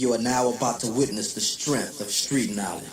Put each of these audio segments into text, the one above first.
You are now about to witness the strength of street knowledge.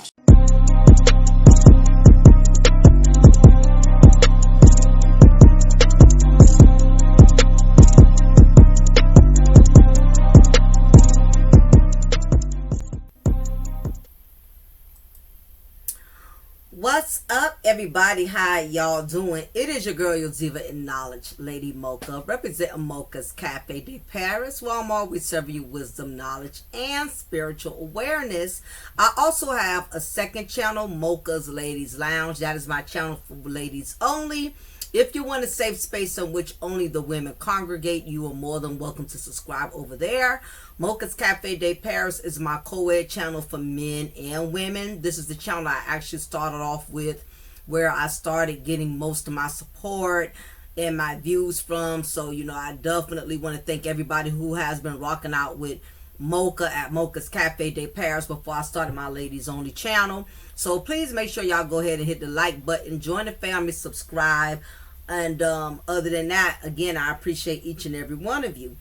What's up, everybody? How y'all doing? It is your girl, your diva in knowledge, Lady Mocha, representing Mocha's Cafe de Paris, where I'm always serving you wisdom, knowledge, and spiritual awareness. I also have a second channel, Mocha's Ladies Lounge. That is my channel for ladies only. If you want a safe space in which only the women congregate, you are more than welcome to subscribe over there. Mocha's Cafe de Paris is my co-ed channel for men and women. This is the channel I actually started off with, where I started getting most of my support and my views from. So, I definitely want to thank everybody who has been rocking out with Mocha at Mocha's Cafe de Paris before I started my ladies only channel. So please make sure y'all go ahead and hit the like button, join the family, subscribe. And other than that, again, I appreciate each and every one of you.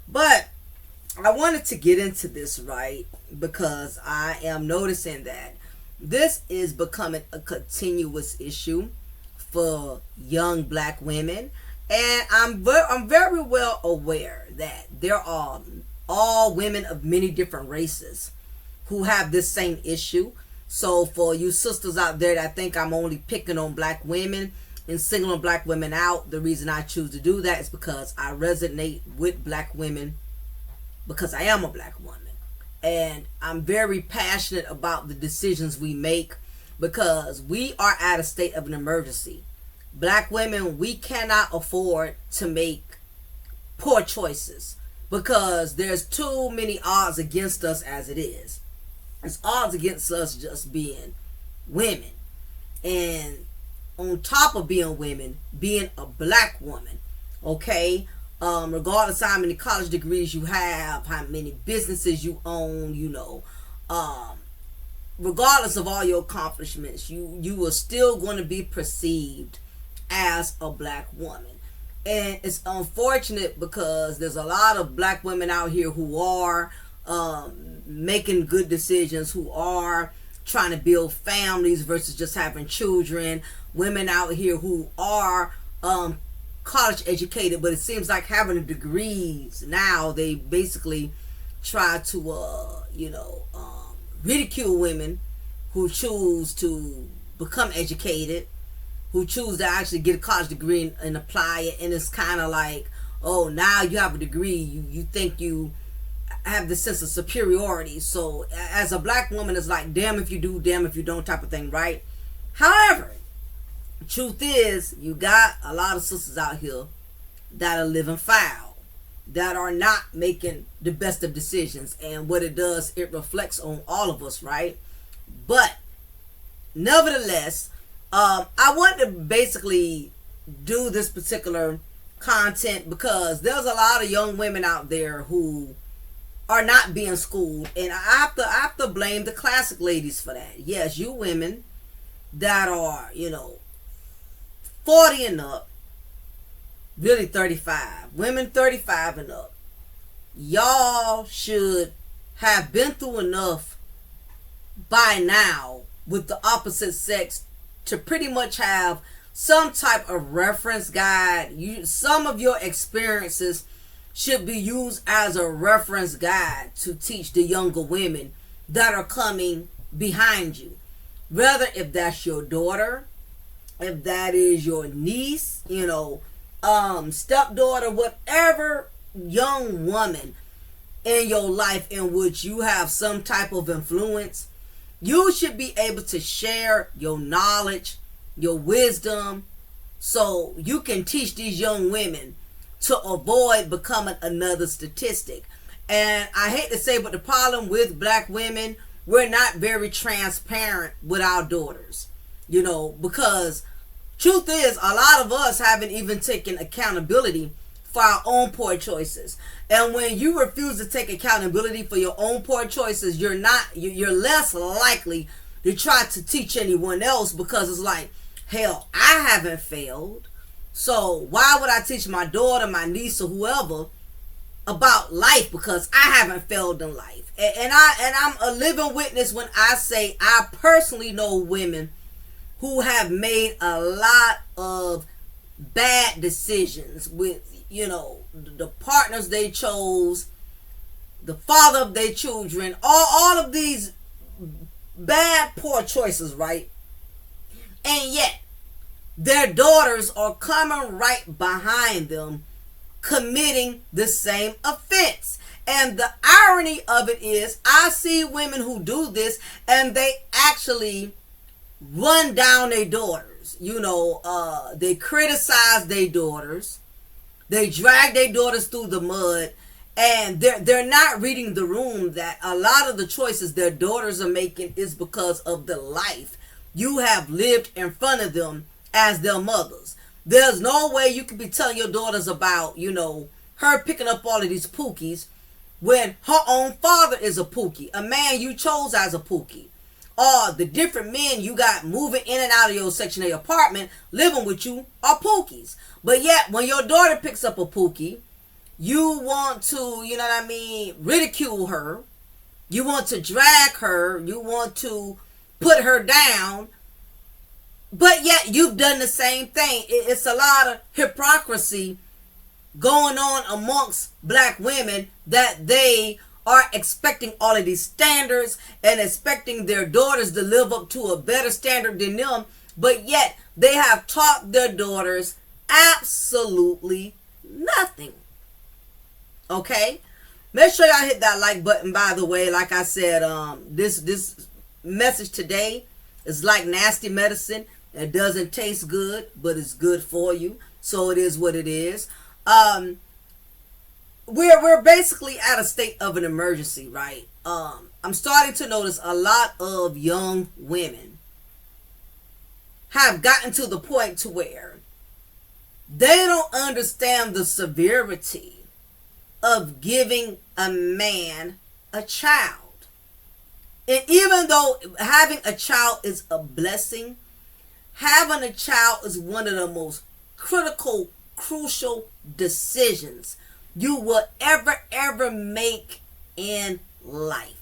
But I wanted to get into this, right, because I am noticing that this is becoming a continuous issue for young black women. And I'm very well aware that there are all women of many different races who have this same issue. So for you sisters out there that think I'm only picking on black women and singling black women out, the reason I choose to do that is because I resonate with black women, because I am a black woman. And I'm very passionate about the decisions we make, because we are at a state of an emergency. Black women, we cannot afford to make poor choices, because there's too many odds against us as it is. It's odds against us just being women. And on top of being women, being a black woman, okay? Regardless of how many college degrees you have, how many businesses you own, regardless of all your accomplishments, you are still going to be perceived as a black woman. And it's unfortunate because there's a lot of black women out here who are making good decisions, who are trying to build families versus just having children. Women out here who are college educated, but it seems like having degrees now, they basically try to ridicule women who choose to become educated, who choose to actually get a college degree and apply it. And it's kind of like, oh, now you have a degree, you think you have the sense of superiority. So as a black woman, it's like, damn if you do, damn if you don't type of thing, right? However, truth is, you got a lot of sisters out here that are living foul, that are not making the best of decisions. And what it does, it reflects on all of us, right? But nevertheless, I want to basically do this particular content because there's a lot of young women out there who are not being schooled. And I have to blame the classic ladies for that. Yes, you women that are, 40 and up, really 35, women 35 and up, y'all should have been through enough by now with the opposite sex to pretty much have some type of reference guide. Some of your experiences should be used as a reference guide to teach the younger women that are coming behind you. Whether if that's your daughter, if that is your niece, stepdaughter, whatever young woman in your life in which you have some type of influence, you should be able to share your knowledge, your wisdom, so you can teach these young women to avoid becoming another statistic. And I hate to say, but the problem with black women, we're not very transparent with our daughters, because truth is, a lot of us haven't even taken accountability for our own poor choices. And when you refuse to take accountability for your own poor choices, you're less likely to try to teach anyone else, because it's like, hell, I haven't failed, so why would I teach my daughter, my niece, or whoever about life, because I haven't failed in life. And I'm a living witness when I say I personally know women who have made a lot of bad decisions with, the partners they chose, the father of their children, all of these bad, poor choices, right? And yet, their daughters are coming right behind them, committing the same offense. And the irony of it is, I see women who do this and they actually run down their daughters. They criticize their daughters. They drag their daughters through the mud. And they're not reading the room that a lot of the choices their daughters are making is because of the life you have lived in front of them as their mothers. There's no way you could be telling your daughters about, her picking up all of these pookies when her own father is a pookie, a man you chose as a pookie. Or the different men you got moving in and out of your Section 8 apartment, living with you, are pookies. But yet, when your daughter picks up a pookie, you want to, ridicule her. You want to drag her. You want to put her down. But yet, you've done the same thing. It's a lot of hypocrisy going on amongst black women, that they are expecting all of these standards and expecting their daughters to live up to a better standard than them. But yet, they have taught their daughters absolutely nothing. Okay? Make sure y'all hit that like button, by the way. Like I said, this message today is like nasty medicine. It doesn't taste good, but it's good for you. So it is what it is. We're basically at a state of an emergency, right? I'm starting to notice a lot of young women have gotten to the point to where they don't understand the severity of giving a man a child. And even though having a child is a blessing, having a child is one of the most critical, crucial decisions you will ever make in life.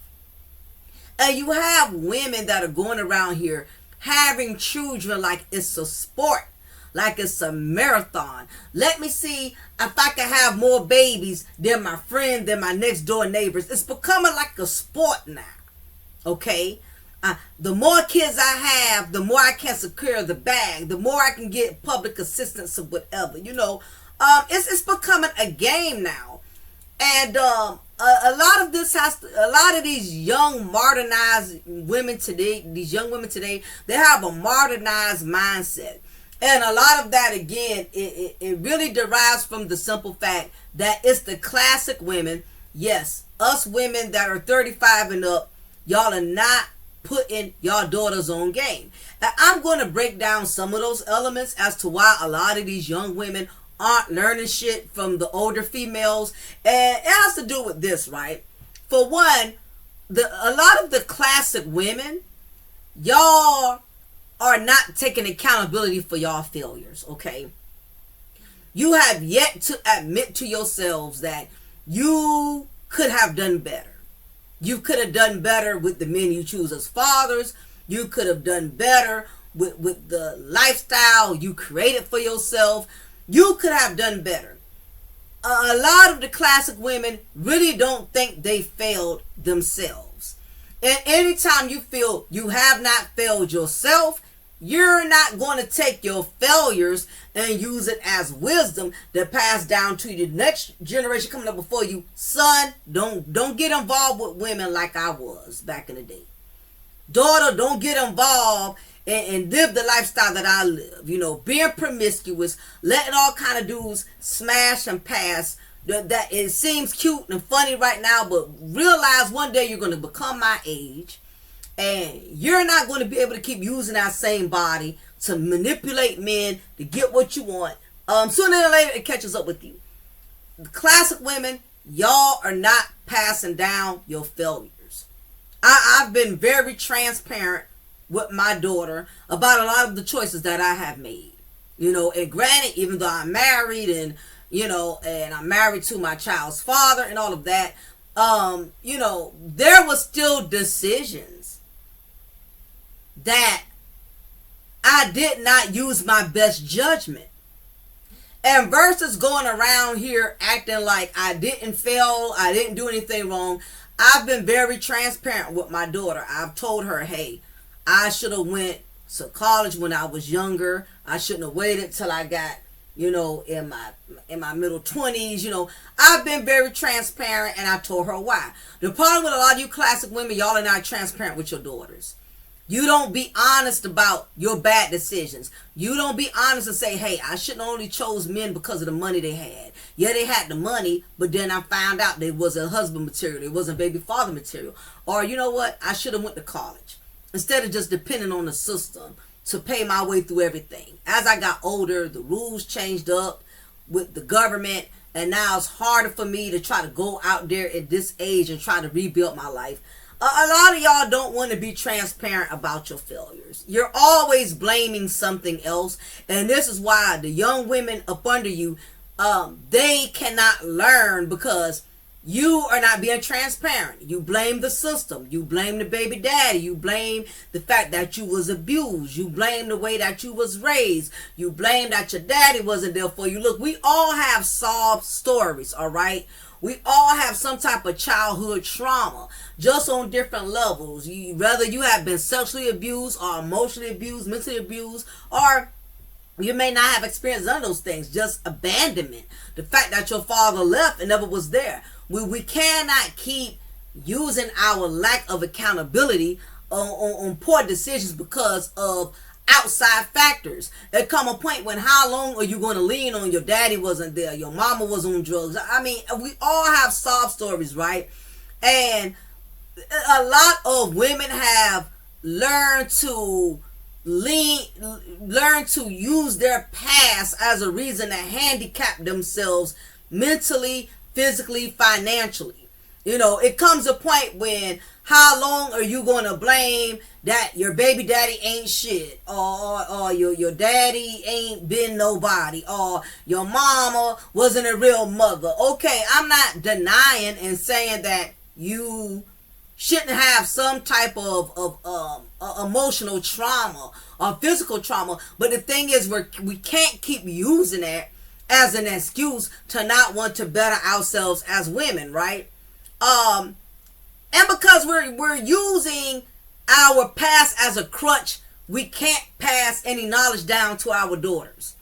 And you have women that are going around here having children like it's a sport, like it's a marathon. Let me see if I can have more babies than my friend, than my next door neighbors. It's becoming like a sport now. Okay? The more kids I have, the more I can secure the bag, the more I can get public assistance or whatever. It's becoming a game now. And a lot of this a lot of these young modernized women today, they have a modernized mindset. And a lot of that, again, it really derives from the simple fact that it's the classic women. Yes, us women that are 35 and up, y'all are not putting y'all daughters on game. And I'm going to break down some of those elements as to why a lot of these young women aren't learning shit from the older females. And it has to do with this, right? For one, a lot of the classic women, y'all are not taking accountability for y'all failures, okay? You have yet to admit to yourselves that you could have done better. You could have done better with the men you choose as fathers. You could have done better with the lifestyle you created for yourself. You could have done better. A lot of the classic women really don't think they failed themselves. And anytime you feel you have not failed yourself, you're not going to take your failures and use it as wisdom to pass down to the next generation coming up before you. Son, don't get involved with women like I was back in the day. Daughter, don't get involved and live the lifestyle that I live. Being promiscuous, letting all kind of dudes smash and pass. That it seems cute and funny right now, but realize one day you're going to become my age. And you're not going to be able to keep using that same body to manipulate men to get what you want. Sooner or later, it catches up with you. The classic women, y'all are not passing down your failures. I've been very transparent with my daughter about a lot of the choices that I have made. And granted, even though I'm married and, and I'm married to my child's father and all of that, there was still decisions that I did not use my best judgment. And versus going around here acting like I didn't fail, I didn't do anything wrong, I've been very transparent with my daughter. I've told her, hey, I should have went to college when I was younger. I shouldn't have waited till I got, in my middle 20s. I've been very transparent, and I told her why. The problem with a lot of you classic women, y'all are not transparent with your daughters. You don't be honest about your bad decisions. You don't be honest and say, hey, I shouldn't only chose men because of the money they had. Yeah, they had the money, but then I found out they wasn't husband material. They wasn't baby father material. Or, you know what? I should have went to college instead of just depending on the system to pay my way through everything. As I got older, the rules changed up with the government, and now it's harder for me to try to go out there at this age and try to rebuild my life. A lot of y'all don't want to be transparent about your failures. You're always blaming something else. And this is why the young women up under you, they cannot learn because you are not being transparent. You blame the system. You blame the baby daddy. You blame the fact that you was abused. You blame the way that you was raised. You blame that your daddy wasn't there for you. Look, we all have sob stories, all right? We all have some type of childhood trauma, just on different levels. Whether you have been sexually abused or emotionally abused, mentally abused, or you may not have experienced none of those things, just abandonment. The fact that your father left and never was there. We cannot keep using our lack of accountability on poor decisions because of outside factors. There come a point when how long are you going to lean on your daddy wasn't there, your mama was on drugs? I mean, we all have sob stories, right? And a lot of women have learned to use their past as a reason to handicap themselves mentally, physically, financially. It comes a point when how long are you going to blame that your baby daddy ain't shit, or your daddy ain't been nobody, or your mama wasn't a real mother? Okay, I'm not denying and saying that you shouldn't have some type of emotional trauma or physical trauma, but the thing is we can't keep using that as an excuse to not want to better ourselves as women, right? And because we're using our past as a crutch, we can't pass any knowledge down to our daughters.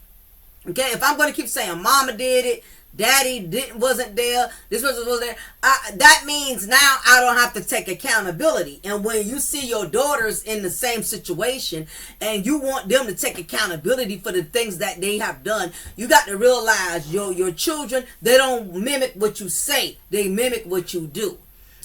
Okay, if I'm going to keep saying mama did it, daddy wasn't there, this person was there, that means now I don't have to take accountability. And when you see your daughters in the same situation and you want them to take accountability for the things that they have done, you got to realize your children, they don't mimic what you say, they mimic what you do.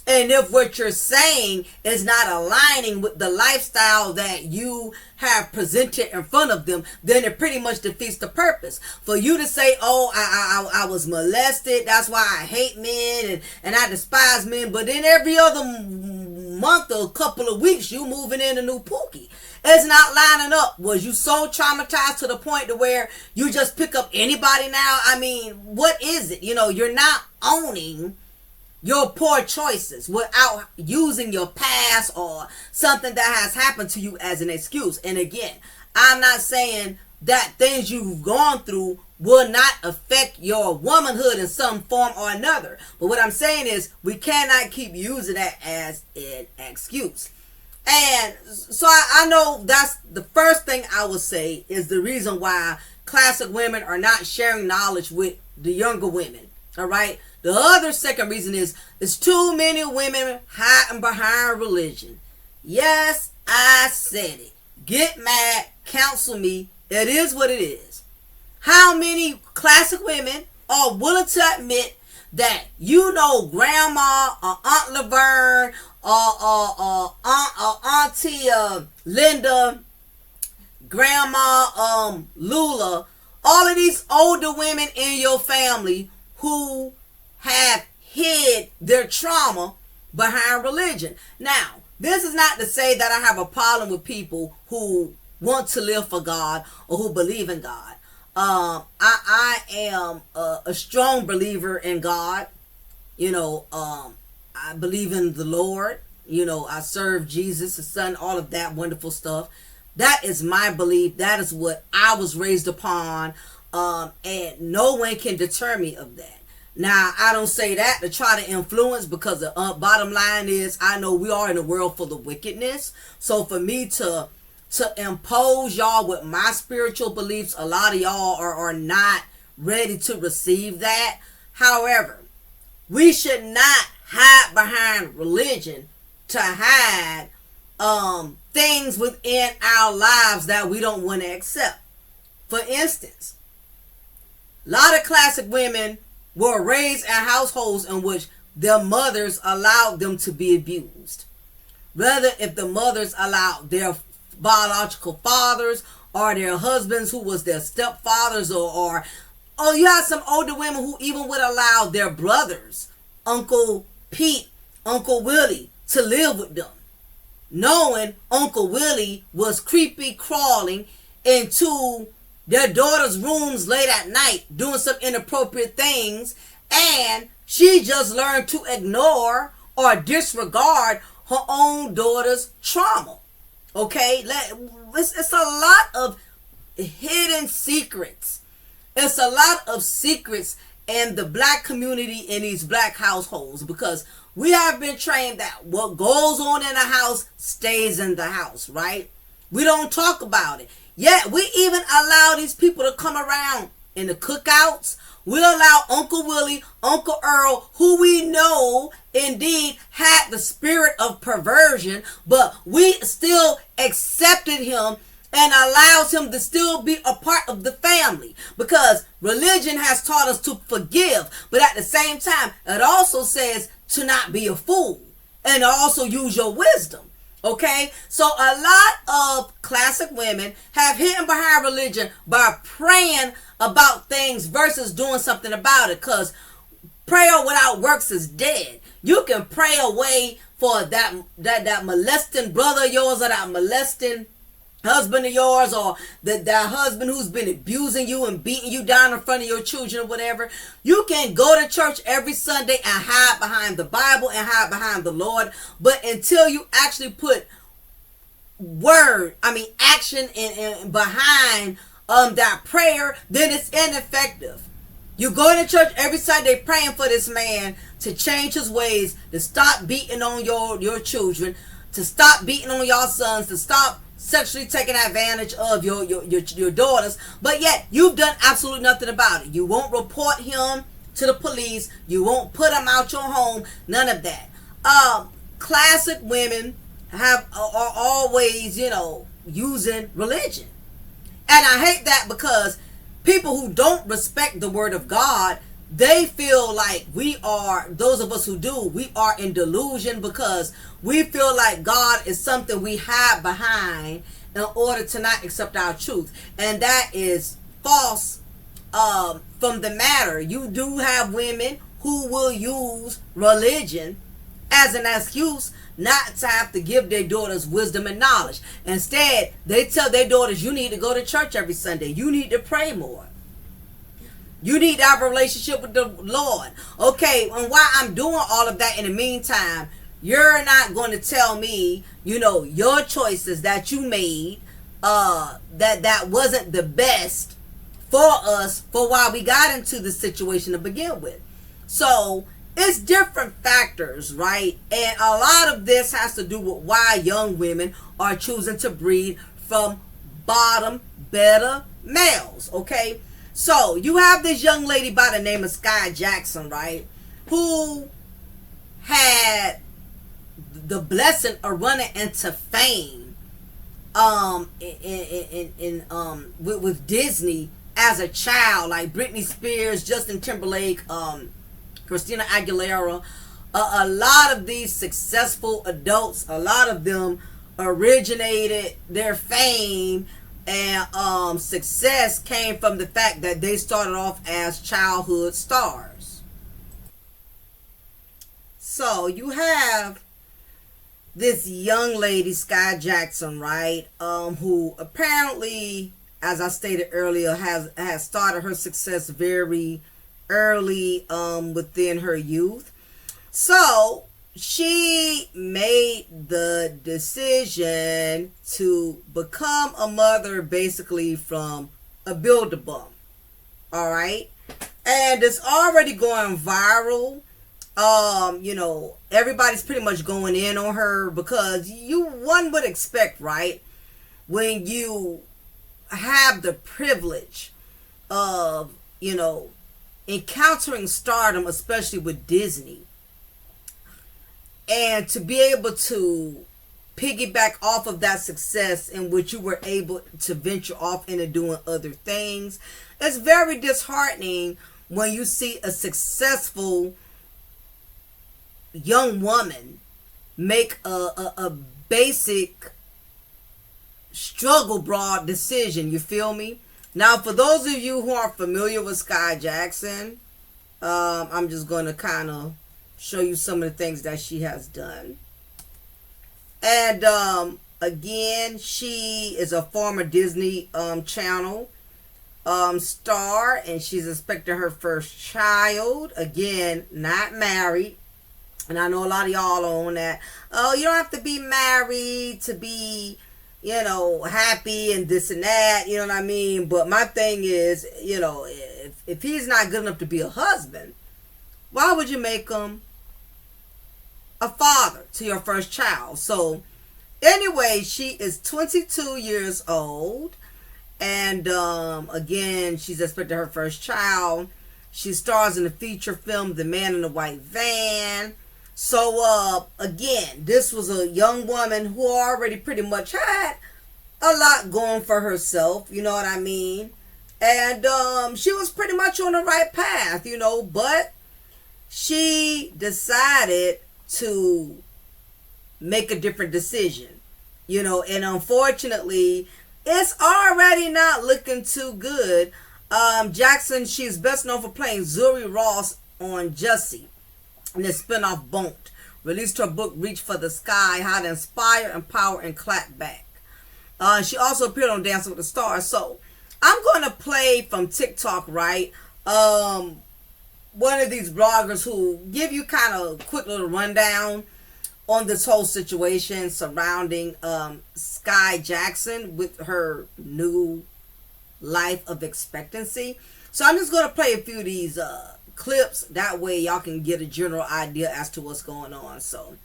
And if what you're saying is not aligning with the lifestyle that you have presented in front of them, then it pretty much defeats the purpose. For you to say, oh, I was molested, that's why I hate men and I despise men, but then every other month or couple of weeks you moving in a new pookie. It's not lining up. Was you so traumatized to the point to where you just pick up anybody now? I mean, what is it? You're not owning your poor choices without using your past or something that has happened to you as an excuse. And again, I'm not saying that things you've gone through will not affect your womanhood in some form or another. But what I'm saying is we cannot keep using that as an excuse. And so I know that's the first thing I would say is the reason why classic women are not sharing knowledge with the younger women. All right. The other second reason is too many women hiding behind religion. Yes, I said it. Get mad, counsel me. It is what it is. How many classic women are willing to admit that grandma or Aunt Laverne or Auntie Linda, Grandma Lula, all of these older women in your family who have hid their trauma behind religion. Now, this is not to say that I have a problem with people who want to live for God or who believe in God. I am a strong believer in God. I believe in the Lord. I serve Jesus, the Son, all of that wonderful stuff. That is my belief. That is what I was raised upon. And no one can deter me of that. Now, I don't say that to try to influence, because the bottom line is I know we are in a world full of wickedness. So for me to impose y'all with my spiritual beliefs, a lot of y'all are not ready to receive that. However, we should not hide behind religion to hide things within our lives that we don't want to accept. For instance, a lot of classic women were raised in households in which their mothers allowed them to be abused. Whether if the mothers allowed their biological fathers or their husbands who was their stepfathers, or you have some older women who even would allow their brothers, Uncle Pete, Uncle Willie, to live with them, knowing Uncle Willie was creepy crawling into their daughter's rooms late at night doing some inappropriate things, and she just learned to ignore or disregard her own daughter's trauma. Okay, it's a lot of hidden secrets. It's a lot of secrets in the black community, in these black households, because we have been trained that what goes on in the house stays in the house, right? We don't talk about it. Yet we even allow these people to come around in the cookouts. We allow Uncle Willie, Uncle Earl, who we know indeed had the spirit of perversion, but we still accepted him and allows him to still be a part of the family, because religion has taught us to forgive, but at the same time it also says to not be a fool and also use your wisdom. Okay, so a lot of classic women have hidden behind religion by praying about things versus doing something about it, because prayer without works is dead. You can pray away for that molesting brother of yours, or that molesting husband of yours, or that husband who's been abusing you and beating you down in front of your children or whatever. You can go to church every Sunday and hide behind the Bible and hide behind the Lord, but until you actually put action in behind that prayer, then it's ineffective. You go to church every Sunday praying for this man to change his ways, to stop beating on your children, to stop beating on your sons, to stop sexually taking advantage of your daughters, but yet you've done absolutely nothing about it. You won't report him to the police. You won't put him out your home. None of that. Classic women are always, using religion. And I hate that, because people who don't respect the word of God, they feel like those of us who do, we are in delusion, because we feel like God is something we hide behind in order to not accept our truth. And that is false from the matter. You do have women who will use religion as an excuse not to have to give their daughters wisdom and knowledge. Instead, they tell their daughters, you need to go to church every Sunday. You need to pray more. You need to have a relationship with the Lord. Okay, and while I'm doing all of that in the meantime, you're not going to tell me, your choices that you made, that wasn't the best for us for why we got into the situation to begin with. So it's different factors, right? And a lot of this has to do with why young women are choosing to breed from bottom, better males, okay? So you have this young lady by the name of Sky Jackson, right? Who had the blessing of running into fame with Disney as a child, like Britney Spears, Justin Timberlake, Christina Aguilera. A lot of these successful adults, a lot of them originated their fame and success came from the fact that they started off as childhood stars. So you have this young lady, Sky Jackson, right, who apparently, as I stated earlier, has started her success very early within her youth. So she made the decision to become a mother basically from a Build-A-Bum. All right. And it's already going viral. Everybody's pretty much going in on her because one would expect, right, when you have the privilege of, encountering stardom, especially with Disney, and to be able to piggyback off of that success in which you were able to venture off into doing other things. It's very disheartening when you see a successful young woman make a basic struggle broad decision. You feel me? Now, for those of you who are familiar with Sky Jackson, I'm just going to kind of show you some of the things that she has done. And again, she is a former Disney Channel star, and she's expecting her first child. Again, not married. And I know a lot of y'all are on that. Oh, you don't have to be married to be, happy and this and that. You know what I mean? But my thing is, if he's not good enough to be a husband, why would you make him a father to your first child? So anyway, she is 22 years old. And again, she's expecting her first child. She stars in the feature film The Man in the White Van. So again, this was a young woman who already pretty much had a lot going for herself, you know what I mean? And she was pretty much on the right path, but she decided to make a different decision, and unfortunately, it's already not looking too good. Jackson, she's best known for playing Zuri Ross on Jussie in the spinoff Boned. Released her book Reach for the Sky, How to Inspire, Empower, and Clap Back. She also appeared on Dancing with the Stars. So I'm going to play from TikTok, right? One of these bloggers who give you kind of a quick little rundown on this whole situation surrounding Sky Jackson with her new life of expectancy. So I'm just going to play a few of these clips. That way y'all can get a general idea as to what's going on. So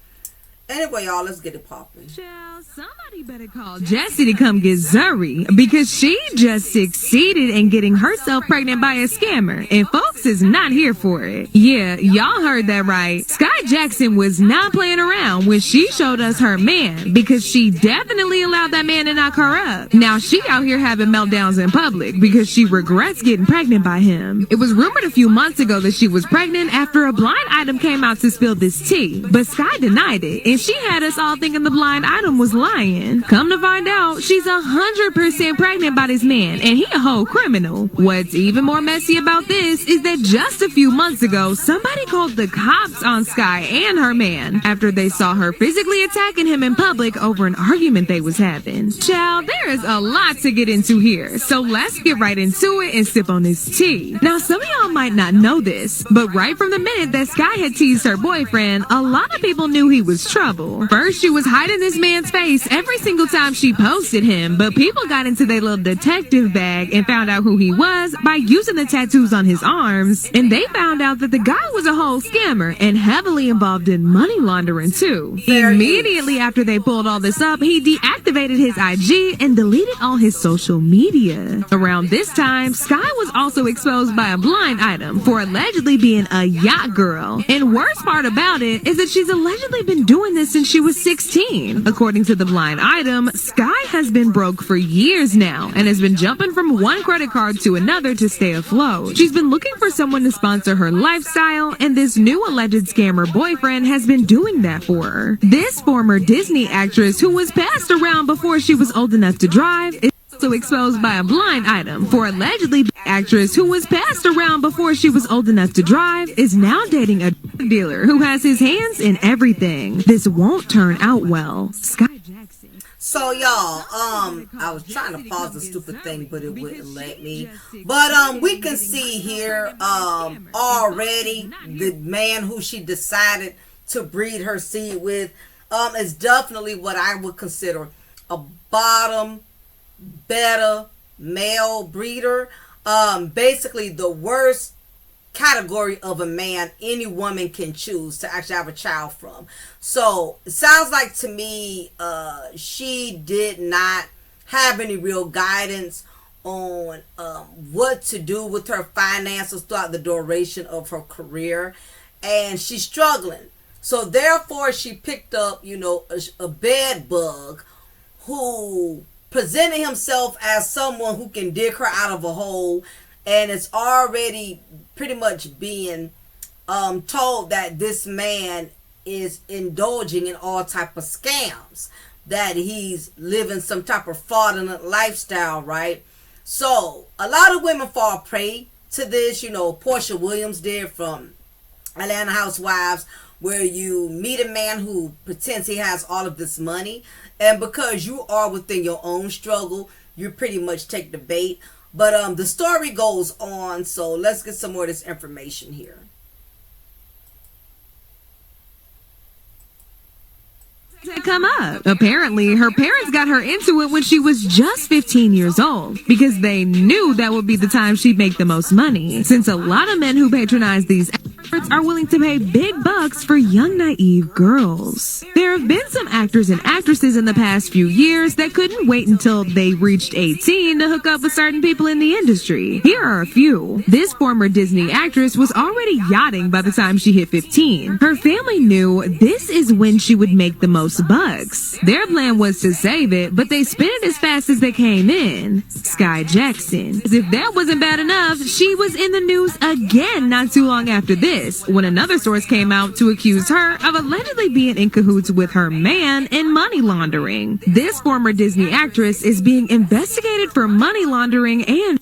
anyway, y'all, let's get it popping. Somebody better call Jessie to come get Zuri because she just succeeded in getting herself pregnant by a scammer, and folks is not here for it. Yeah, y'all heard that right. Sky Jackson was not playing around when she showed us her man, because she definitely allowed that man to knock her up. Now she out here having meltdowns in public because she regrets getting pregnant by him. It was rumored a few months ago that she was pregnant after a blind item came out to spill this tea, but Sky denied it, and she had us all thinking the blind item was lying. Come to find out, she's 100% pregnant by this man, and he a whole criminal. What's even more messy about this is that just a few months ago, somebody called the cops on Sky and her man after they saw her physically attacking him in public over an argument they was having. Child, there is a lot to get into here, so let's get right into it and sip on this tea. Now, some of y'all might not know this, but right from the minute that Sky had teased her boyfriend, a lot of people knew he was trouble. First, she was hiding this man's face every single time she posted him, but people got into their little detective bag and found out who he was by using the tattoos on his arms, and they found out that the guy was a whole scammer and heavily involved in money laundering too. Immediately after they pulled all this up, he deactivated his IG and deleted all his social media. Around this time, Sky was also exposed by a blind item for allegedly being a yacht girl, and worst part about it is that she's allegedly been doing this since she was 16. According to the blind item, Sky has been broke for years now and has been jumping from one credit card to another to stay afloat. She's been looking for someone to sponsor her lifestyle, and this new alleged scammer boyfriend has been doing that for her. This former Disney actress, who was passed around before she was old enough to drive, is also exposed by a blind item for allegedly actress who was passed around before she was old enough to drive is now dating a drug dealer who has his hands in everything. This won't turn out well. Sky Jackson. So y'all, I was trying to pause the stupid thing, but it wouldn't let me. But we can see here already the man who she decided to breed her seed with is definitely what I would consider a bottom better male breeder. Basically the worst category of a man any woman can choose to actually have a child from. So it sounds like to me she did not have any real guidance on what to do with her finances throughout the duration of her career, and she's struggling. So therefore she picked up, you know, a bed bug who presented himself as someone who can dig her out of a hole, and it's already pretty much being told that this man is indulging in all type of scams, that he's living some type of fraudulent lifestyle, right? So a lot of women fall prey to this. You know, Portia Williams did from Atlanta Housewives, where you meet a man who pretends he has all of this money, and because you are within your own struggle, you pretty much take the bait. But the story goes on, so let's get some more of this information here. Come up. Apparently, her parents got her into it when she was just 15 years old because they knew that would be the time she'd make the most money. Since a lot of men who patronize these experts are willing to pay big bucks for young, naive girls. There have been some actors and actresses in the past few years that couldn't wait until they reached 18 to hook up with certain people in the industry. Here are a few. This former Disney actress was already yachting by the time she hit 15. Her family knew this is when she would make the most bucks. Their plan was to save it, but they spent it as fast as they came in. Sky Jackson. As if that wasn't bad enough, she was in the news again not too long after this, when another source came out to accuse her of allegedly being in cahoots with her man in money laundering. This former Disney actress is being investigated for money laundering and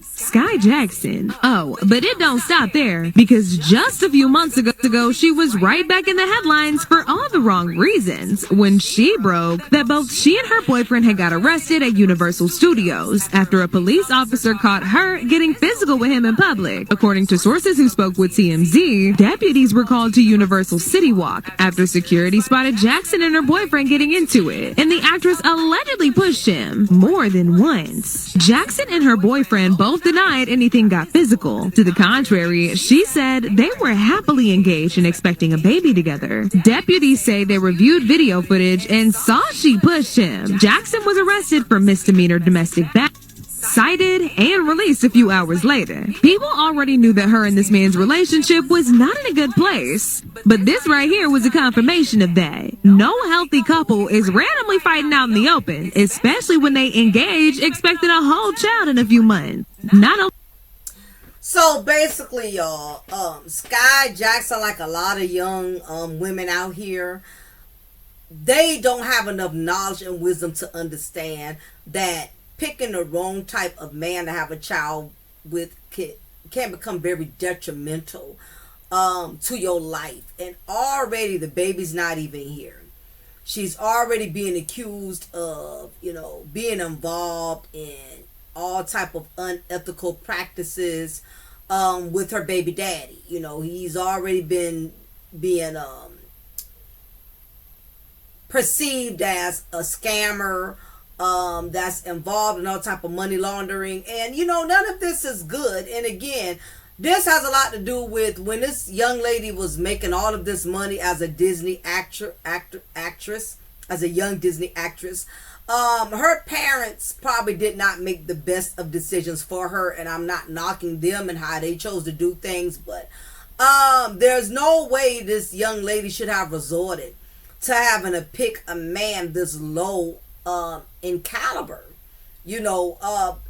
Sky Jackson. Oh, but it don't stop there, because just a few months ago, she was right back in the headlines for all the wrong reasons when she broke that both she and her boyfriend had got arrested at Universal Studios after a police officer caught her getting physical with him in public. According to sources who spoke with TMZ, deputies were called to Universal City Walk after security spotted Jackson and her boyfriend getting into it, and the actress allegedly pushed him more than once. Jackson and her boyfriend both denied anything got physical. To the contrary, she said they were happily engaged and expecting a baby together. Deputies say they reviewed video footage and saw she pushed him. Jackson was arrested for misdemeanor domestic battery, cited, and released a few hours later. People already knew that her and this man's relationship was not in a good place, but this right here was a confirmation of that. No healthy couple is randomly fighting out in the open, especially when they engage expecting a whole child in a few months. So basically, y'all, Sky Jackson, like a lot of young women out here, they don't have enough knowledge and wisdom to understand that picking the wrong type of man to have a child with can become very detrimental to your life. And already the baby's not even here. She's already being accused of, you know, being involved in all type of unethical practices with her baby daddy. You know, he's already been being perceived as a scammer that's involved in all type of money laundering, and you know, none of this is good. And again, this has a lot to do with when this young lady was making all of this money as a Disney actress, as a young Disney actress. Her parents probably did not make the best of decisions for her, and I'm not knocking them and how they chose to do things, but there's no way this young lady should have resorted to having to pick a man this low in caliber. You know,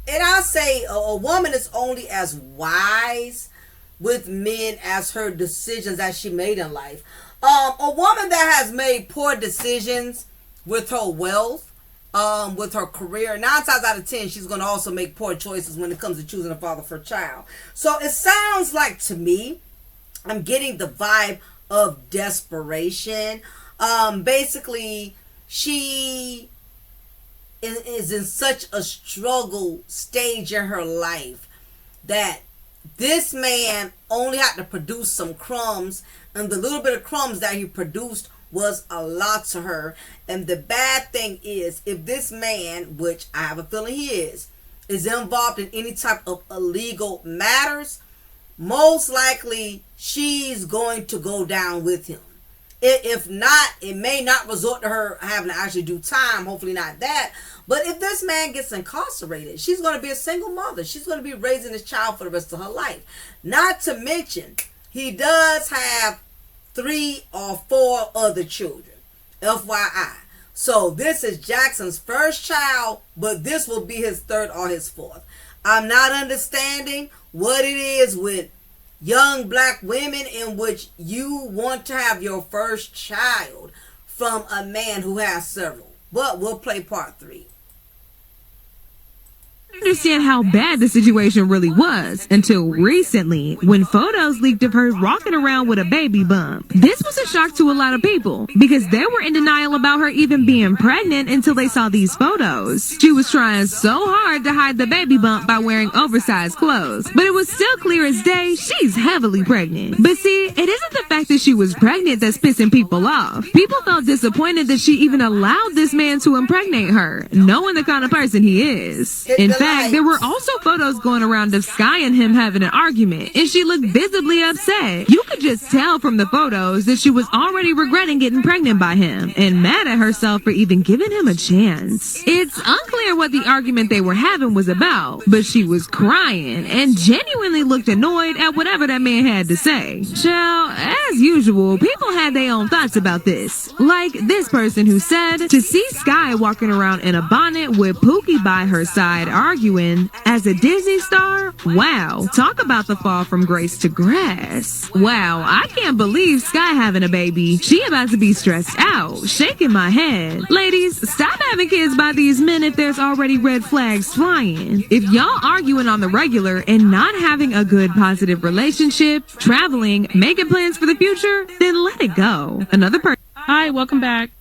and I say a woman is only as wise with men as her decisions that she made in life. A woman that has made poor decisions with her wealth with her career. 9 times out of 10, she's going to also make poor choices when it comes to choosing a father for a child. So it sounds like, to me, I'm getting the vibe of desperation. Basically, she is in such a struggle stage in her life that this man only had to produce some crumbs, and the little bit of crumbs that he produced was a lot to her. And the bad thing is, if this man, which I have a feeling he is involved in any type of illegal matters, most likely she's going to go down with him. If not, it may not resort to her having to actually do time. Hopefully not that. But if this man gets incarcerated, she's going to be a single mother. She's going to be raising this child for the rest of her life. Not to mention, he does have 3 or 4 other children. FYI. So this is Jackson's first child, but this will be his 3rd or his 4th. I'm not understanding what it is with young black women in which you want to have your first child from a man who has several. But we'll play part 3. Understand how bad the situation really was until recently, when photos leaked of her walking around with a baby bump. This was a shock to a lot of people because they were in denial about her even being pregnant until they saw these photos. She was trying so hard to hide the baby bump by wearing oversized clothes, but it was still clear as day she's heavily pregnant. But see, it isn't the fact that she was pregnant that's pissing people off. People felt disappointed that she even allowed this man to impregnate her, knowing the kind of person he is. In fact, there were also photos going around of Sky and him having an argument, and she looked visibly upset. You could just tell from the photos that she was already regretting getting pregnant by him and mad at herself for even giving him a chance. It's unclear what the argument they were having was about, but she was crying and genuinely looked annoyed at whatever that man had to say. Child, as usual, people had their own thoughts about this. Like this person who said, to see Sky walking around in a bonnet with Pookie by her side arguing as a Disney star? Wow, talk about the fall from grace to grass. Wow, I can't believe Sky having a baby. She about to be stressed out, shaking my head. Ladies, stop having kids by these men if there's already red flags flying. If y'all arguing on the regular and not having a good positive relationship, traveling, making plans for the future, then let it go. Another person. Hi, welcome back.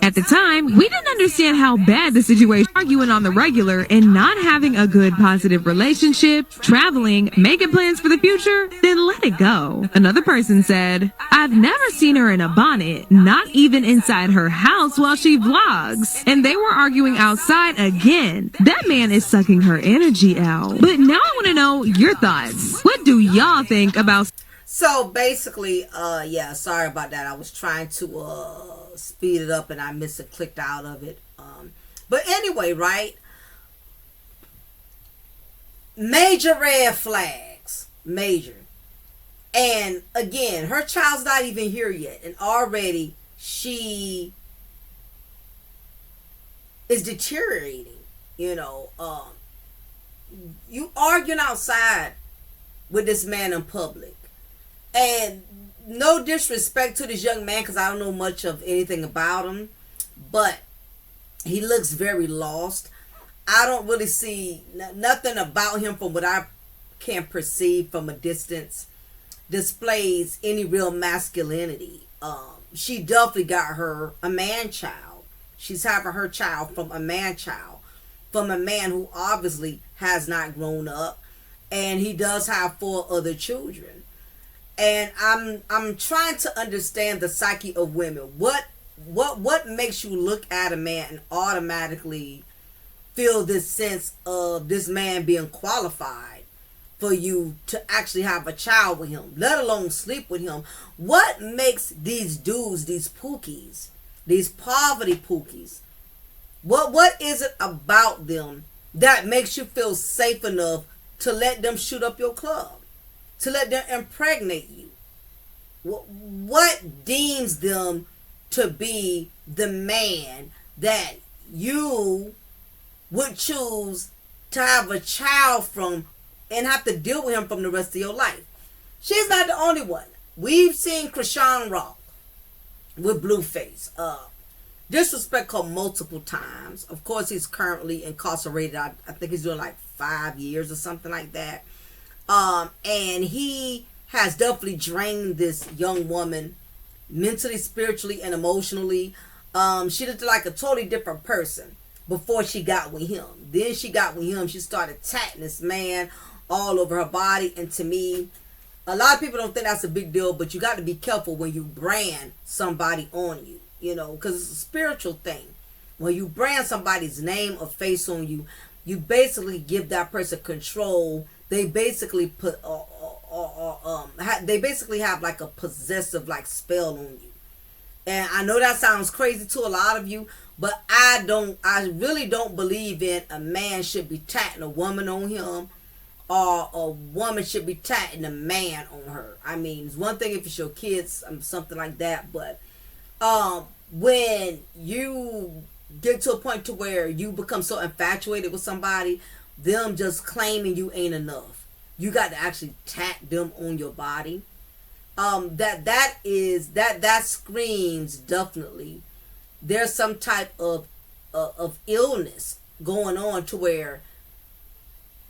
At the time, we didn't understand how bad the situation. Arguing on the regular and not having a good positive relationship, traveling, making plans for the future, then let it go. Another person said, I've never seen her in a bonnet, not even inside her house while she vlogs. And they were arguing outside again. That man is sucking her energy out. But now I want to know your thoughts. What do y'all think about... So basically, yeah, sorry about that. I was trying to speed it up and I clicked out of it. But anyway, right? Major red flags. Major. And again, her child's not even here yet. And already she is deteriorating. You know, you arguing outside with this man in public. And no disrespect to this young man, because I don't know much of anything about him, but he looks very lost. I don't really see nothing about him from what I can perceive from a distance displays any real masculinity. She definitely got her a man child. She's having her child from a man child, from a man who obviously has not grown up, and he does have 4 other children. And I'm trying to understand the psyche of women. What makes you look at a man and automatically feel this sense of this man being qualified for you to actually have a child with him, let alone sleep with him? What makes these dudes, these pookies, these poverty pookies, what is it about them that makes you feel safe enough to let them shoot up your club? To let them impregnate you? What deems them to be the man that you would choose to have a child from and have to deal with him from the rest of your life? She's not the only one. We've seen Krishan Rock with Blueface. disrespect her multiple times. Of course, he's currently incarcerated. I think he's doing like 5 years or something like that. And he has definitely drained this young woman mentally, spiritually, and emotionally. She looked like a totally different person before she got with him. Then she got with him, she started tatting this man all over her body. And to me, a lot of people don't think that's a big deal, but you got to be careful when you brand somebody on you, you know, because it's a spiritual thing. When you brand somebody's name or face on you, you basically give that person control. They basically put they basically have like a possessive like spell on you. And I know that sounds crazy to a lot of you, but I really don't believe in a man should be tatting a woman on him, or a woman should be tatting a man on her. I mean, it's one thing if it's your kids, something like that, but when you get to a point to where you become so infatuated with somebody, them just claiming you ain't enough. You got to actually tat them on your body. That screams definitely there's some type of illness going on to where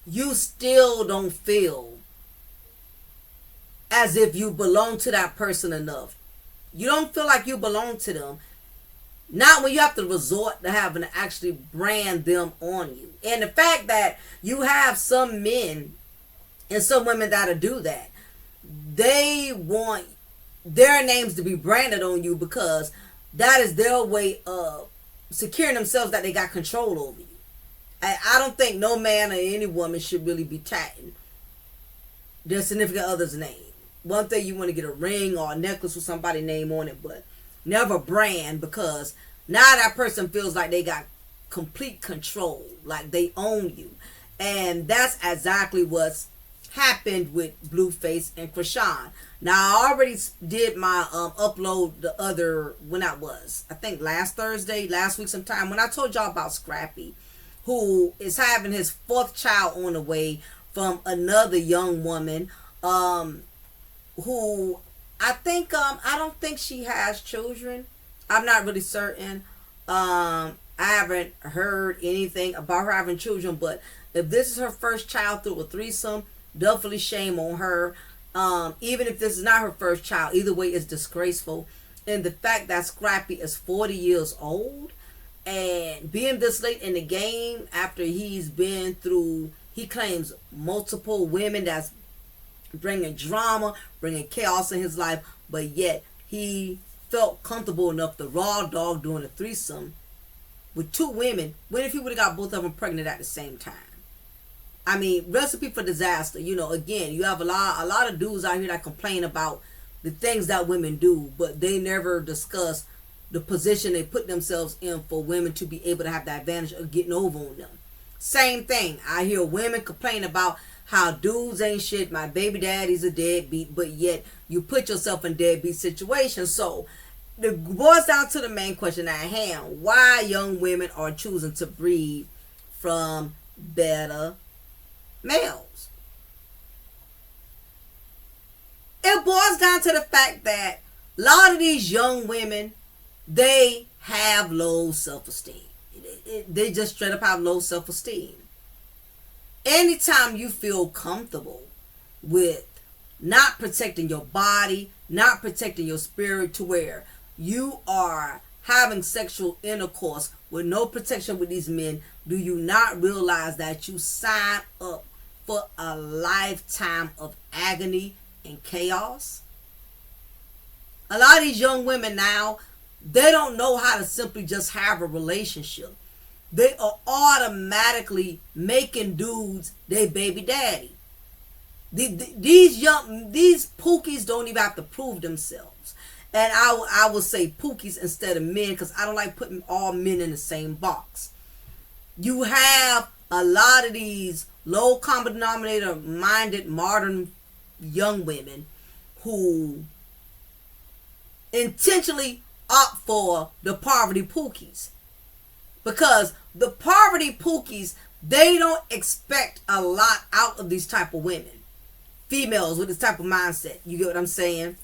you still don't feel as if you belong to that person enough. You don't feel like you belong to them. Not when you have to resort to having to actually brand them on you. And the fact that you have some men and some women that'll do that. They want their names to be branded on you because that is their way of securing themselves that they got control over you. I don't think no man or any woman should really be tatting their significant other's name. One thing, you want to get a ring or a necklace with somebody's name on it, but never brand, because now that person feels like they got complete control, like they own you. And that's exactly what's happened with Blueface and Krishan. Now, I already did my upload the other, when I think last week sometime, when I told y'all about Scrappy, who is having his 4th child on the way from another young woman, who I think, I don't think she has children. I'm not really certain. I haven't heard anything about her having children, but if this is her first child through a threesome, definitely shame on her. Even if this is not her first child, either way, it's disgraceful. And the fact that Scrappy is 40 years old and being this late in the game after he's been through, he claims, multiple women that's bringing drama, bringing chaos in his life, but yet he felt comfortable enough to raw dog doing a threesome with 2 women. What if he would have got both of them pregnant at the same time? I mean, recipe for disaster. You know, again, you have a lot of dudes out here that complain about the things that women do, but they never discuss the position they put themselves in for women to be able to have the advantage of getting over on them. Same thing. I hear women complain about how dudes ain't shit, my baby daddy's a deadbeat, but yet you put yourself in deadbeat situations. So it boils down to the main question at hand: why young women are choosing to breed from better males. It boils down to the fact that a lot of these young women, they have low self-esteem. They just straight up have low self-esteem. Anytime you feel comfortable with not protecting your body, not protecting your spirit, to where you are having sexual intercourse with no protection with these men, do you not realize that you sign up for a lifetime of agony and chaos? A lot of these young women now, they don't know how to simply just have a relationship. They are automatically making dudes their baby daddy. These pookies don't even have to prove themselves. And I will say pookies instead of men, because I don't like putting all men in the same box. You have a lot of these low common denominator minded modern young women who intentionally opt for the poverty pookies, because the poverty pookies, they don't expect a lot out of these type of women, females with this type of mindset. You get what I'm saying?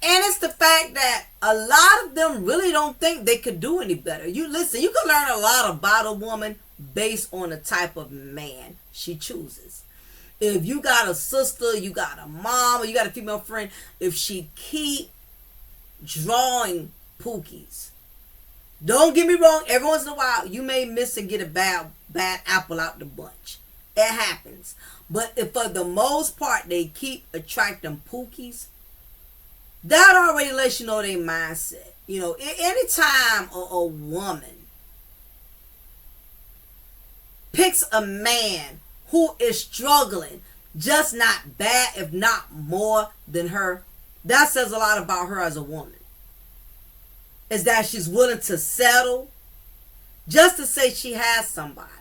And it's the fact that a lot of them really don't think they could do any better. You listen, you can learn a lot about a woman based on the type of man she chooses. If you got a sister, you got a mom, or you got a female friend, if she keep drawing pookies, don't get me wrong, every once in a while you may miss and get a bad apple out the bunch. It happens. But if for the most part they keep attracting pookies, that already lets you know their mindset. You know, anytime a woman picks a man who is struggling, just not bad, if not more than her, that says a lot about her as a woman. Is that she's willing to settle just to say she has somebody.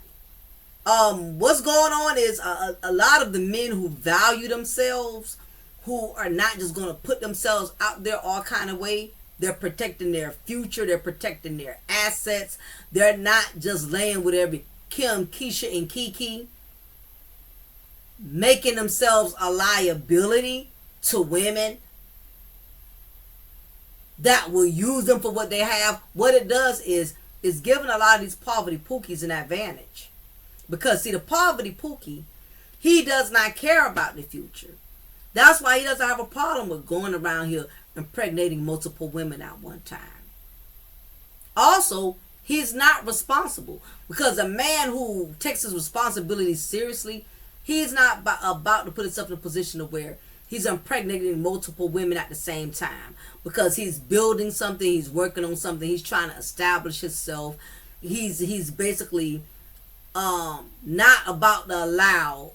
What's going on is a lot of the men who value themselves, who are not just going to put themselves out there all kind of way. They're protecting their future. They're protecting their assets. They're not just laying with every Kim, Keisha, and Kiki, making themselves a liability to women that will use them for what they have. What it does is giving a lot of these poverty pookies an advantage. Because, see, the poverty pookie, he does not care about the future. That's why he doesn't have a problem with going around here impregnating multiple women at one time. Also, he's not responsible. Because a man who takes his responsibilities seriously, he's not about to put himself in a position of where he's impregnating multiple women at the same time. Because he's building something, he's working on something, he's trying to establish himself. He's basically not about to allow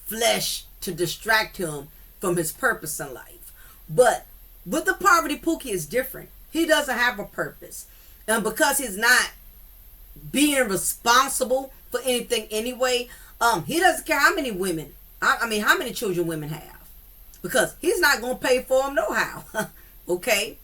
flesh to distract him from his purpose in life. But with the poverty pookie, is different. He doesn't have a purpose. And because he's not being responsible for anything anyway, he doesn't care how many women, how many children women have. Because he's not going to pay for them no how. Okay?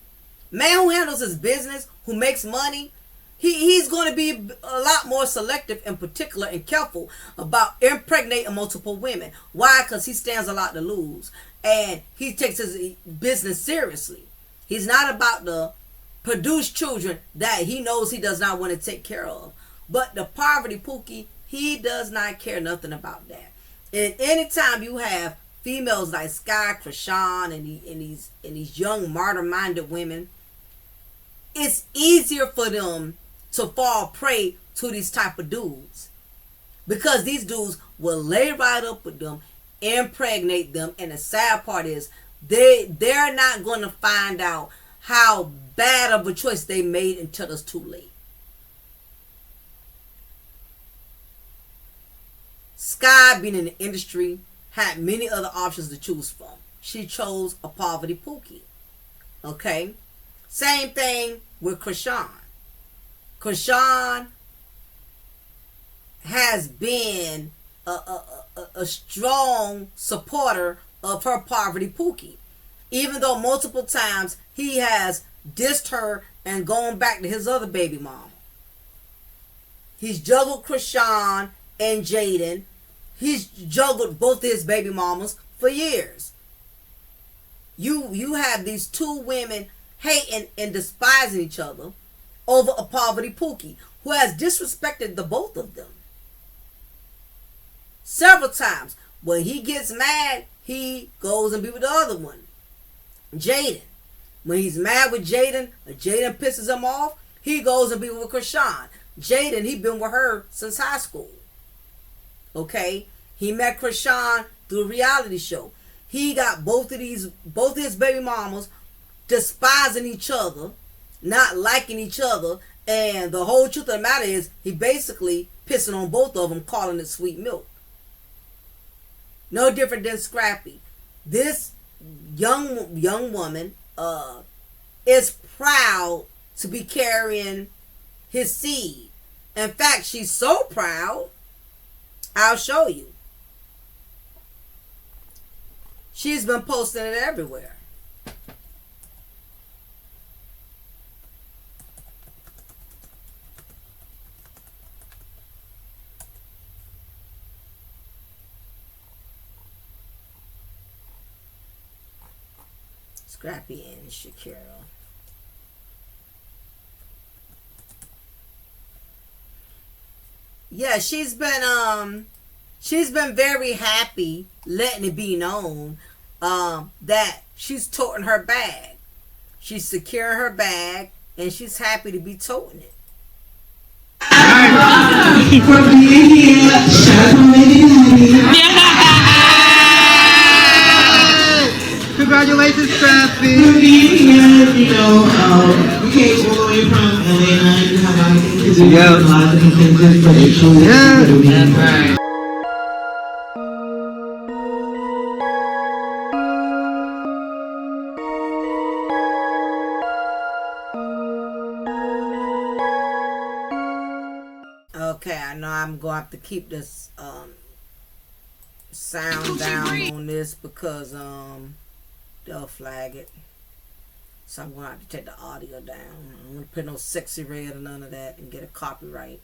Man who handles his business, who makes money, he's going to be a lot more selective and particular and careful about impregnating multiple women. Why? Because he stands a lot to lose. And he takes his business seriously. He's not about to produce children that he knows he does not want to take care of. But the poverty pookie, he does not care nothing about that. And anytime you have females like Sky, Krishan, and these young martyr-minded women, it's easier for them to fall prey to these type of dudes. Because these dudes will lay right up with them, impregnate them, and the sad part is they're not going to find out how bad of a choice they made until it's too late. Sky, being in the industry, had many other options to choose from. She chose a poverty pookie. Okay? Same thing with Krishan. Krishan has been a strong supporter of her poverty pookie. Even though multiple times he has dissed her and gone back to his other baby mama. He's juggled Krishan and Jaden. He's juggled both his baby mamas for years. You have these two women hating and despising each other over a poverty pookie who has disrespected the both of them several times. When he gets mad, he goes and be with the other one, Jaden. When he's mad with Jaden, or Jaden pisses him off, he goes and be with Krishan. Jaden, he been with her since high school. Okay? He met Krishan through a reality show. He got both his baby mamas despising each other, not liking each other, and the whole truth of the matter is he basically pissing on both of them, calling it sweet milk. No different than Scrappy. This young woman is proud to be carrying his seed. In fact, she's so proud, I'll show you. She's been posting it everywhere. Scrappy and Shakira. Yeah, she's been very happy letting it be known that she's toting her bag. She's securing her bag and she's happy to be toting it. For being here, shout out Lady. Congratulations, Scrappy. For being here, we came all the way from LA and I didn't have anything to do with a lot of contenders, but it shows that's right. Okay, I know I'm going to have to keep this sound down on this because they'll flag it. So I'm going to have to take the audio down. I'm going to put no sexy red or none of that and get a copyright.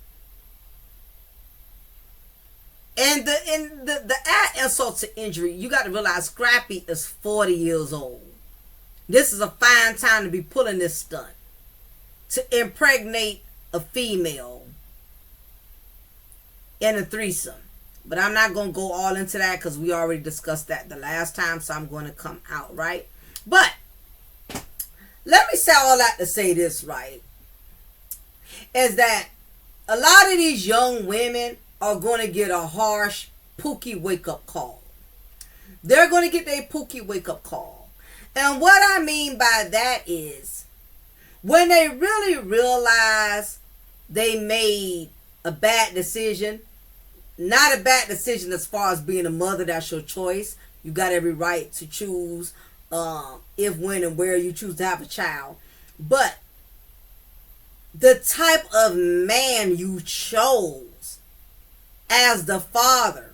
And the add insult to injury, you got to realize Scrappy is 40 years old. This is a fine time to be pulling this stunt. To impregnate a female in a threesome. But I'm not going to go all into that because we already discussed that the last time. So I'm going to come out, right? But let me say all that to say this, right? Is that a lot of these young women are going to get a harsh Pookie wake-up call. They're going to get their Pookie wake-up call. And what I mean by that is when they really realize they made a bad decision, not a bad decision as far as being a mother, that's your choice. You got every right to choose if, when, and where you choose to have a child. But the type of man you chose as the father,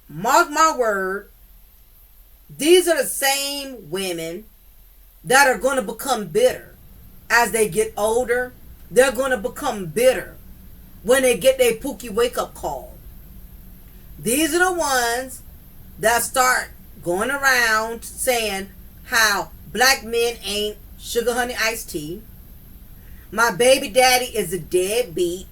mark my word, these are the same women that are going to become bitter as they get older. They're going to become bitter when they get their Pookie wake-up call. These are the ones that start going around saying how black men ain't sugar honey iced tea. My baby daddy is a deadbeat.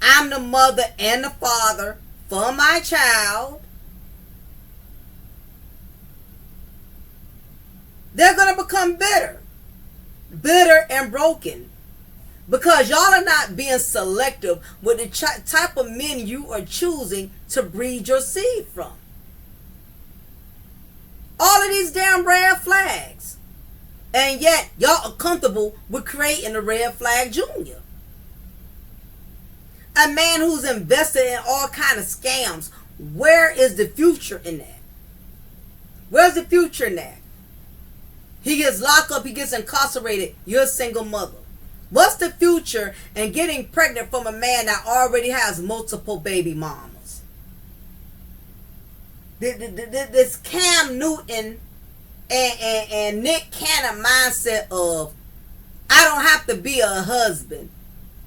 I'm the mother and the father for my child. They're going to become bitter. Bitter and broken. Because y'all are not being selective with the type of men you are choosing to breed your seed from. All of these damn red flags. And yet, y'all are comfortable with creating a red flag junior. A man who's invested in all kind of scams. Where is the future in that? Where's the future in that? He gets locked up, he gets incarcerated. You're a single mother. What's the future in getting pregnant from a man that already has multiple baby mamas? This Cam Newton and Nick Cannon mindset of, I don't have to be a husband,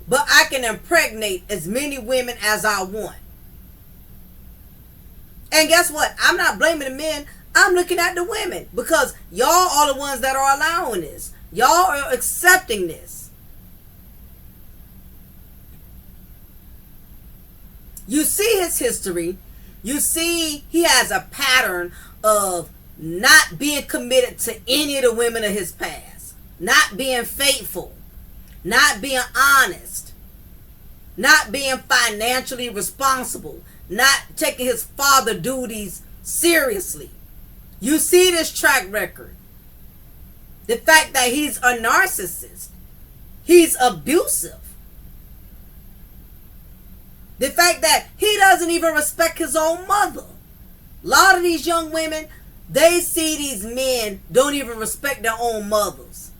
but I can impregnate as many women as I want. And guess what? I'm not blaming the men. I'm looking at the women because y'all are the ones that are allowing this. Y'all are accepting this. You see his history. You see he has a pattern of not being committed to any of the women of his past. Not being faithful. Not being honest. Not being financially responsible. Not taking his father duties seriously. You see this track record. The fact that he's a narcissist. He's abusive. The fact that he doesn't even respect his own mother. A lot of these young women, they see these men don't even respect their own mothers.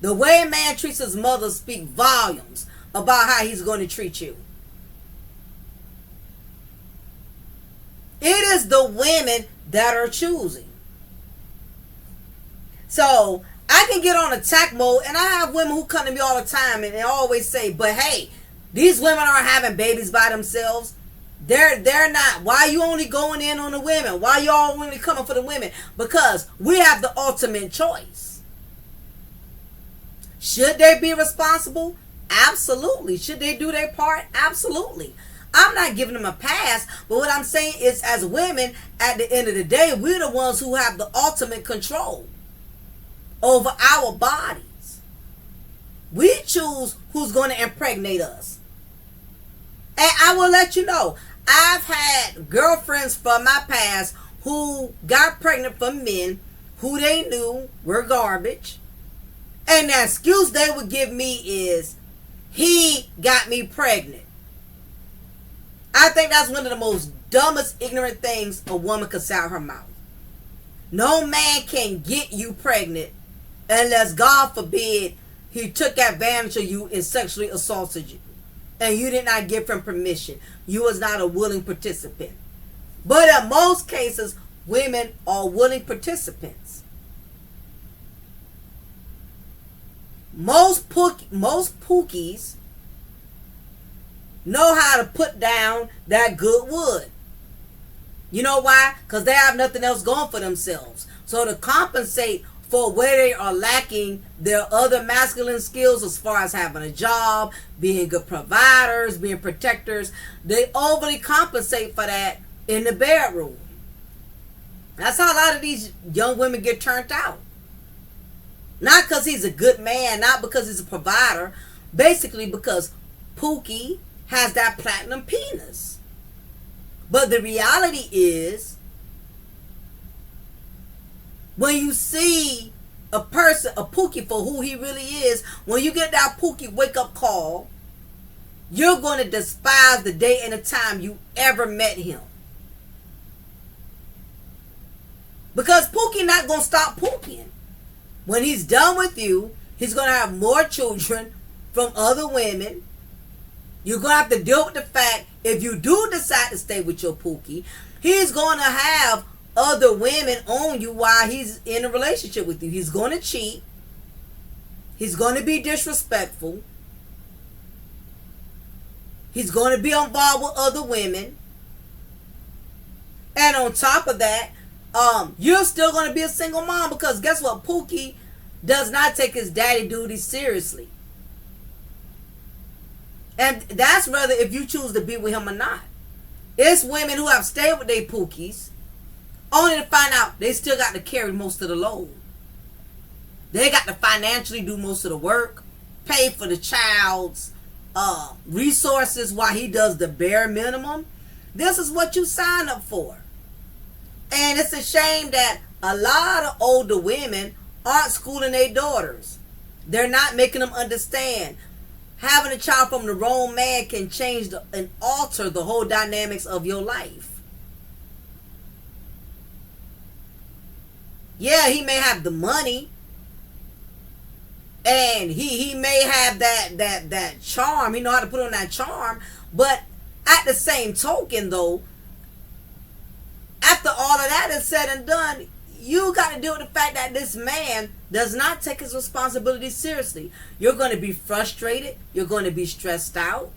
The way a man treats his mother speaks volumes about how he's going to treat you. It is the women that are choosing. So I can get on attack mode, and I have women who come to me all the time and they always say, but hey, these women aren't having babies by themselves. They're not. Why are you only going in on the women? Why y'all only coming for the women? Because we have the ultimate choice. Should they be responsible? Absolutely. Should they do their part? Absolutely. I'm not giving them a pass, but what I'm saying is, as women, at the end of the day, we're the ones who have the ultimate control over our bodies. We choose who's going to impregnate us. And I will let you know, I've had girlfriends from my past who got pregnant from men who they knew were garbage. And the excuse they would give me is, he got me pregnant. I think that's one of the most dumbest, ignorant things a woman could say out her mouth. No man can get you pregnant unless, God forbid, he took advantage of you and sexually assaulted you. And you did not give him permission. You was not a willing participant. But in most cases, women are willing participants. Most pookies know how to put down that good wood. You know why? Because they have nothing else going for themselves. So to compensate for where they are lacking their other masculine skills, as far as having a job, being good providers, being protectors, they overly compensate for that in the bedroom. That's how a lot of these young women get turned out. Not because he's a good man, not because he's a provider, basically because Pookie has that platinum penis. But the reality is, when you see a person, a Pookie for who he really is, when you get that Pookie wake up call, you're going to despise the day and the time you ever met him. Because Pookie not going to stop Pookieing. When he's done with you, he's going to have more children from other women. You're going to have to deal with the fact, if you do decide to stay with your Pookie, he's going to have other women on you while he's in a relationship with you. He's going to cheat. He's going to be disrespectful. He's going to be involved with other women. And on top of that, you're still going to be a single mom, because guess what? Pookie does not take his daddy duties seriously. And that's whether if you choose to be with him or not. It's women who have stayed with their Pookies only to find out they still got to carry most of the load. They got to financially do most of the work, pay for the child's resources while he does the bare minimum. This is what you sign up for. And it's a shame that a lot of older women aren't schooling their daughters. They're not making them understand having a child from the wrong man can change and alter the whole dynamics of your life. Yeah, he may have the money, and he may have that charm. He know how to put on that charm. But at the same token, though, after all of that is said and done, you got to deal with the fact that this man does not take his responsibilities seriously. You're going to be frustrated. You're going to be stressed out.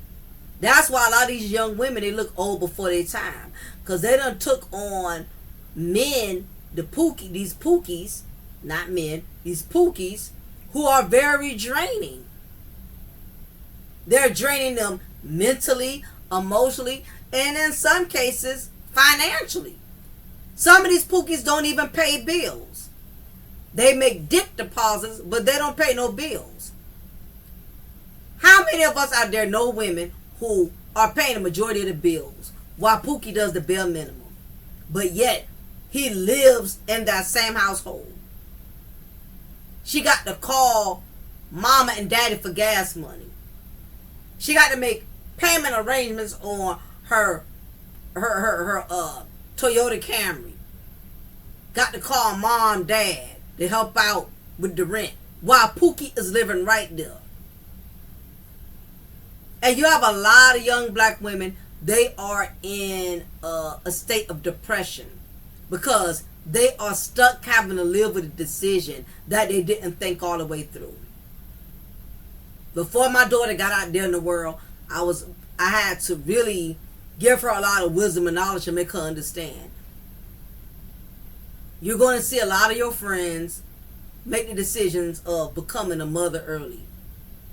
That's why a lot of these young women, they look old before their time, because they done took on men, these Pookies, not men, these Pookies, who are very draining. They're draining them mentally, emotionally, and in some cases, financially. Some of these Pookies don't even pay bills. They make dick deposits, but they don't pay no bills. How many of us out there know women who are paying the majority of the bills while Pookie does the bare minimum? But yet, he lives in that same household. She got to call mama and daddy for gas money. She got to make payment arrangements on her Toyota Camry. Got to call mom, dad to help out with the rent while Pookie is living right there. And you have a lot of young black women, they are in a state of depression because they are stuck having to live with a decision that they didn't think all the way through. Before my daughter got out there in the world, I had to really give her a lot of wisdom and knowledge and make her understand. You're going to see a lot of your friends make the decisions of becoming a mother early.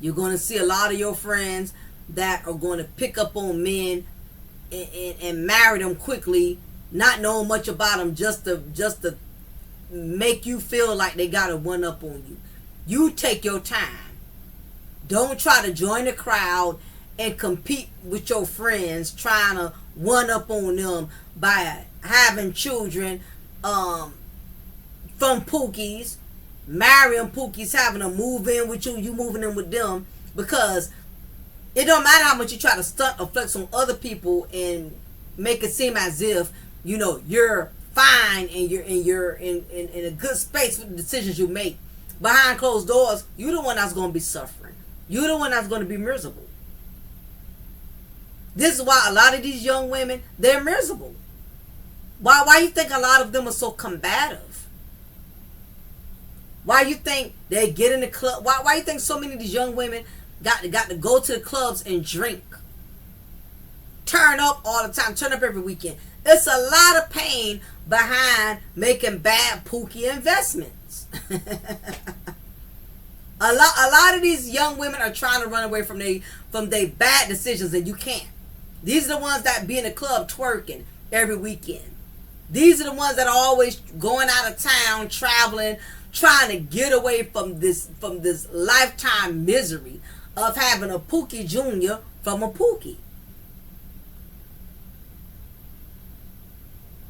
You're going to see a lot of your friends that are going to pick up on men and marry them quickly, not knowing much about them, just to make you feel like they got a one up on you. You take your time. Don't try to join the crowd and compete with your friends trying to one up on them by having children from Pookies, marrying Pookies, having them move in with you moving in with them, because it don't matter how much you try to stunt or flex on other people and make it seem as if, you know, you're fine and you're in a good space with the decisions you make. Behind closed doors, you're the one that's going to be suffering. You're the one that's going to be miserable. This is why a lot of these young women, they're miserable. Why you think a lot of them are so combative? Why you think they get in the club? Why you think so many of these young women got to go to the clubs and drink? Turn up all the time. Turn up every weekend. It's a lot of pain behind making bad Pookie investments. A lot of these young women are trying to run away from their bad decisions, and you can't. These are the ones that be in the club twerking every weekend. These are the ones that are always going out of town, traveling, trying to get away from this lifetime misery of having a Pookie Jr. from a Pookie.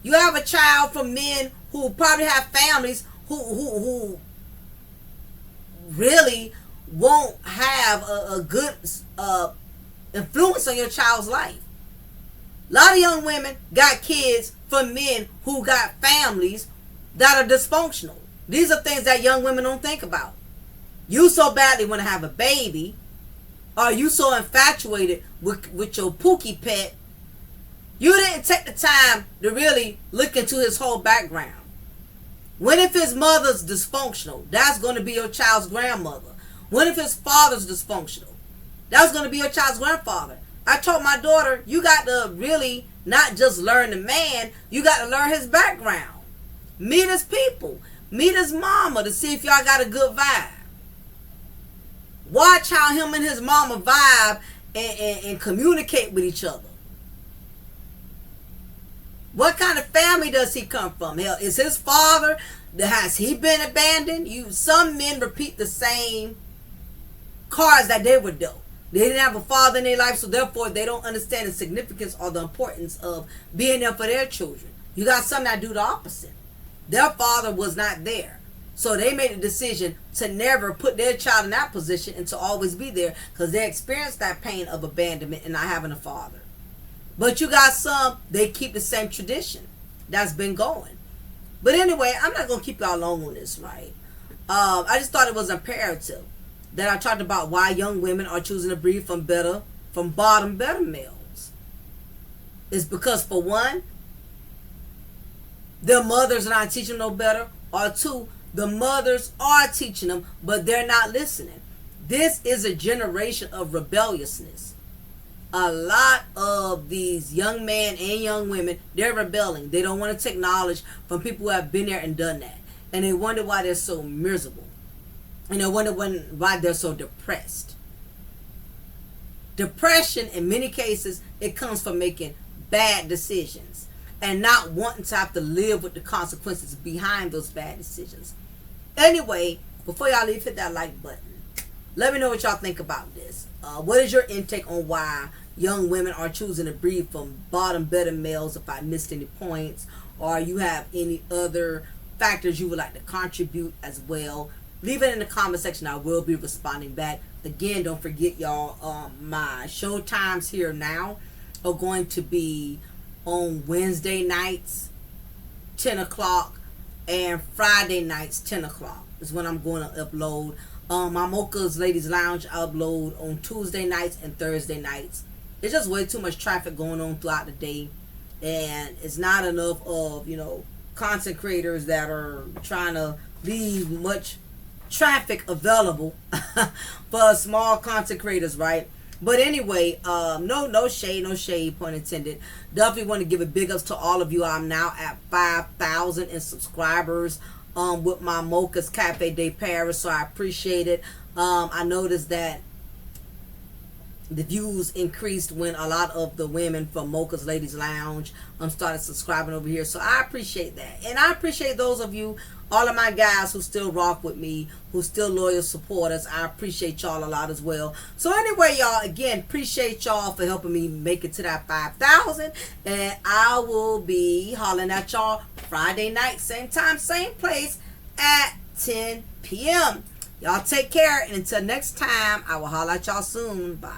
You have a child from men who probably have families who really won't have a good influence on your child's life. A lot of young women got kids from men who got families that are dysfunctional. These are things that young women don't think about. You so badly want to have a baby, or you so infatuated with your Pookie pet, you didn't take the time to really look into his whole background. What if his mother's dysfunctional? That's going to be your child's grandmother. What if his father's dysfunctional? That's going to be your child's grandfather. I told my daughter, you got to really not just learn the man, you got to learn his background. Meet his people. Meet his mama to see if y'all got a good vibe. Watch how him and his mama vibe and communicate with each other. What kind of family does he come from? Hell, is his father, has he been abandoned? Some men repeat the same cards that they were dealt. They didn't have a father in their life, so therefore they don't understand the significance or the importance of being there for their children. You got some that do the opposite. Their father was not there, so they made a decision to never put their child in that position and to always be there because they experienced that pain of abandonment and not having a father. But you got some, they keep the same tradition that's been going. But anyway, I'm not going to keep y'all long on this, right? I just thought it was imperative that I talked about why young women are choosing to breed from bottom better males. It's because, for one, their mothers are not teaching them no better, or two, the mothers are teaching them, but they're not listening. This is a generation of rebelliousness. A lot of these young men and young women, they're rebelling. They don't want to take knowledge from people who have been there and done that. And they wonder why they're so miserable. And they wonder why they're so depressed. Depression, in many cases, it comes from making bad decisions and not wanting to have to live with the consequences behind those bad decisions. Anyway, before y'all leave, hit that like button. Let me know what y'all think about this. What is your intake on why young women are choosing to breed from bottom better males, if I missed any points, or you have any other factors you would like to contribute as well? Leave it in the comment section. I will be responding back. Again, don't forget, y'all, my show times here now are going to be on Wednesday nights, 10 o'clock, and Friday nights, 10 o'clock is when I'm going to upload. My Mocha's Ladies Lounge, I upload on Tuesday nights and Thursday nights. There's just way too much traffic going on throughout the day, and it's not enough of, content creators that are trying to leave much traffic available for small content creators, right? But anyway, no shade, pun intended. Definitely want to give a big ups to all of you. I'm now at 5,000 in subscribers with my Mocha's Cafe de Paris, so I appreciate it. I noticed that the views increased when a lot of the women from Mocha's Ladies Lounge started subscribing over here, so I appreciate that. And I appreciate those of you, all of my guys who still rock with me, who still loyal supporters. I appreciate y'all a lot as well. So anyway, y'all, again, appreciate y'all for helping me make it to that 5,000, and I will be hollering at y'all Friday night, same time, same place at 10 p.m. Y'all take care, and until next time, I will holler at y'all soon. Bye.